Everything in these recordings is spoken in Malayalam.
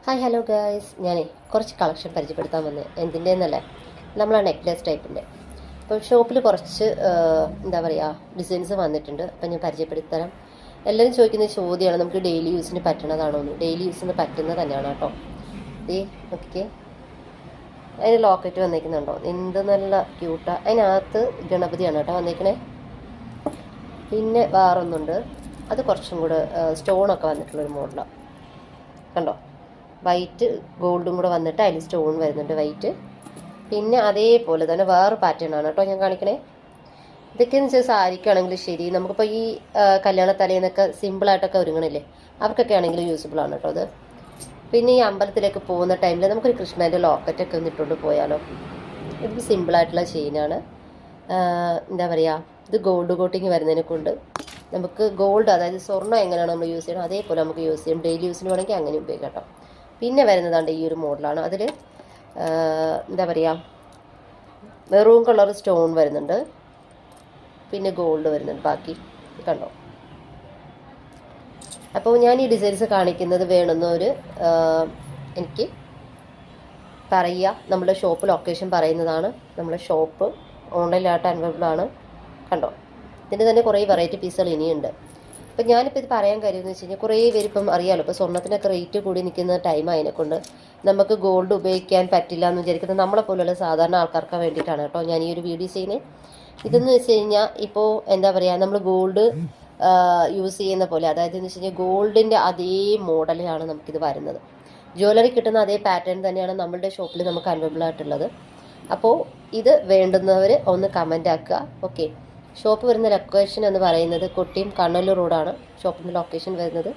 ഹായ് ഹലോ ഗായ്സ്, ഞാനേ കുറച്ച് കളക്ഷൻ പരിചയപ്പെടുത്താൻ വന്നത് എന്തിൻ്റെന്നല്ലേ, നമ്മളെ നെക്ലെസ് ടൈപ്പിൻ്റെ. അപ്പോൾ ഷോപ്പിൽ കുറച്ച് എന്താ പറയുക ഡിസൈൻസ് വന്നിട്ടുണ്ട്. അപ്പം ഞാൻ പരിചയപ്പെടുത്തരാം. എല്ലാവരും ചോദിക്കുന്ന ചോദ്യമാണ്, നമുക്ക് ഡെയിലി യൂസിന് പറ്റണതാണോ എന്ന്. ഡെയിലി യൂസിന് പറ്റുന്നത് തന്നെയാണ് കേട്ടോ. ഈ ഓക്കെ, അതിന് ലോക്കറ്റ് വന്നേക്കുന്നുണ്ടോ, എന്ത് നല്ല ക്യൂട്ടാണ്. അതിനകത്ത് ഗണപതിയാണ് കേട്ടോ വന്നേക്കണേ. പിന്നെ വേറൊന്നുണ്ട്, അത് കുറച്ചും കൂടെ സ്റ്റോണൊക്കെ വന്നിട്ടുള്ളൊരു മോഡലാണ് കണ്ടോ. വൈറ്റ് ഗോൾഡും കൂടെ വന്നിട്ട് അതിൽ സ്റ്റോൺ വരുന്നുണ്ട് വൈറ്റ്. പിന്നെ അതേപോലെ തന്നെ വേറെ പാറ്റേൺ ആണ് കേട്ടോ ഞാൻ കാണിക്കണേ. ഇതൊക്കെയെന്ന് വെച്ചാൽ സാരിക്കാണെങ്കിലും ശരി, നമുക്കിപ്പോൾ ഈ കല്യാണ തലേന്നൊക്കെ സിമ്പിളായിട്ടൊക്കെ ഒരുങ്ങണില്ലേ, അവർക്കൊക്കെ ആണെങ്കിലും യൂസ്ഫുൾ ആണ് കേട്ടോ അത്. പിന്നെ ഈ അമ്പലത്തിലേക്ക് പോകുന്ന ടൈമിൽ നമുക്കൊരു കൃഷ്ണൻ്റെ ലോക്കറ്റൊക്കെ ഒന്ന് ഇട്ടുകൊണ്ട് പോയാലോ. ഇത് സിമ്പിളായിട്ടുള്ള ചെയിനാണ്. എന്താ പറയുക, ഇത് ഗോൾഡ് കോട്ടിങ് വരുന്നതിനെ കൊണ്ട് നമുക്ക് ഗോൾഡ്, അതായത് സ്വർണ്ണം എങ്ങനെയാണ് നമ്മൾ യൂസ് ചെയ്യണം അതേപോലെ നമുക്ക് യൂസ് ചെയ്യും. ഡെയിലി യൂസിന് വേണമെങ്കിൽ അങ്ങനെ ഉപയോഗിക്കാം കേട്ടോ. പിന്നെ വരുന്നതാണ്ട് ഈ ഒരു മോഡലാണ്. അതിൽ എന്താ പറയുക, മെറൂൺ കളർ സ്റ്റോൺ വരുന്നുണ്ട്, പിന്നെ ഗോൾഡ് വരുന്നുണ്ട് ബാക്കി കണ്ടോ. അപ്പോൾ ഞാൻ ഈ ഡിസൈൻസ് കാണിക്കുന്നത് വേണമെന്നവർ എനിക്ക് പറയുക. നമ്മുടെ ഷോപ്പ് ലൊക്കേഷൻ പറയുന്നതാണ്. നമ്മുടെ ഷോപ്പ് ഓൺലൈനിലായിട്ട് അവൈലബിൾ ആണ് കണ്ടോ. ഇതിൻ്റെ തന്നെ കുറേ വെറൈറ്റി പീസുകൾ ഇനിയുണ്ട്. അപ്പം ഞാനിപ്പോൾ ഇത് പറയാൻ കാര്യമെന്ന് വെച്ച് കഴിഞ്ഞാൽ, കുറേ പേര് ഇപ്പം അറിയാമല്ലോ, ഇപ്പോൾ സ്വർണ്ണത്തിനൊക്കെ റേറ്റ് കൂടി നിൽക്കുന്ന ടൈം അതിനെക്കൊണ്ട് നമുക്ക് ഗോൾഡ് ഉപയോഗിക്കാൻ പറ്റില്ല എന്ന് വിചാരിക്കുന്നത് നമ്മളെപ്പോലുള്ള സാധാരണ ആൾക്കാർക്ക് വേണ്ടിയിട്ടാണ് കേട്ടോ ഞാൻ ഈ ഒരു വീഡിയോ ചെയ്യുന്നത്. ഇതെന്ന് വെച്ച് കഴിഞ്ഞാൽ ഇപ്പോൾ എന്താ പറയുക, നമ്മൾ ഗോൾഡ് യൂസ് ചെയ്യുന്ന പോലെ, അതായത് എന്ന് വെച്ച് കഴിഞ്ഞാൽ ഗോൾഡിൻ്റെ അതേ മോഡലാണ് നമുക്കിത് വരുന്നത്. ജ്വല്ലറി കിട്ടുന്ന അതേ പാറ്റേൺ തന്നെയാണ് നമ്മളുടെ ഷോപ്പിൽ നമുക്ക് അവൈലബിൾ ആയിട്ടുള്ളത്. അപ്പോൾ ഇത് വേണ്ടുന്നവർ ഒന്ന് കമൻ്റ് ആക്കുക. ഓക്കെ, ഷോപ്പ് വരുന്ന ലൊക്കേഷൻ എന്ന് പറയുന്നത് കൊട്ടിയം കണ്ണല്ലൂർ റോഡാണ് ഷോപ്പിൻ്റെ ലൊക്കേഷൻ വരുന്നത്.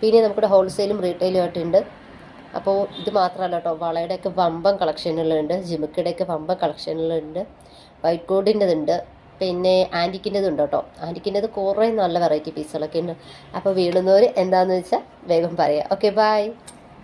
പിന്നെ നമുക്കിവിടെ ഹോൾസെയിലും റീറ്റെയിലും ആയിട്ടുണ്ട്. അപ്പോൾ ഇത് മാത്രമല്ല കേട്ടോ, വളയുടെയൊക്കെ വമ്പൻ കളക്ഷനുകളുണ്ട്, ജിമിക്കയുടെയൊക്കെ വമ്പൻ കളക്ഷനുകളുണ്ട്, വൈറ്റ് ഗോൾഡിൻ്റെതുണ്ട്, പിന്നെ ആൻറ്റിക്കിൻ്റെതുണ്ട് കേട്ടോ. ആൻറ്റിക്കിൻ്റെത് കുറേ നല്ല വെറൈറ്റി പീസുകളൊക്കെ ഉണ്ട്. അപ്പോൾ വീഴുന്നവർ എന്താണെന്ന് വെച്ചാൽ വേഗം പറയാം. Okay, by.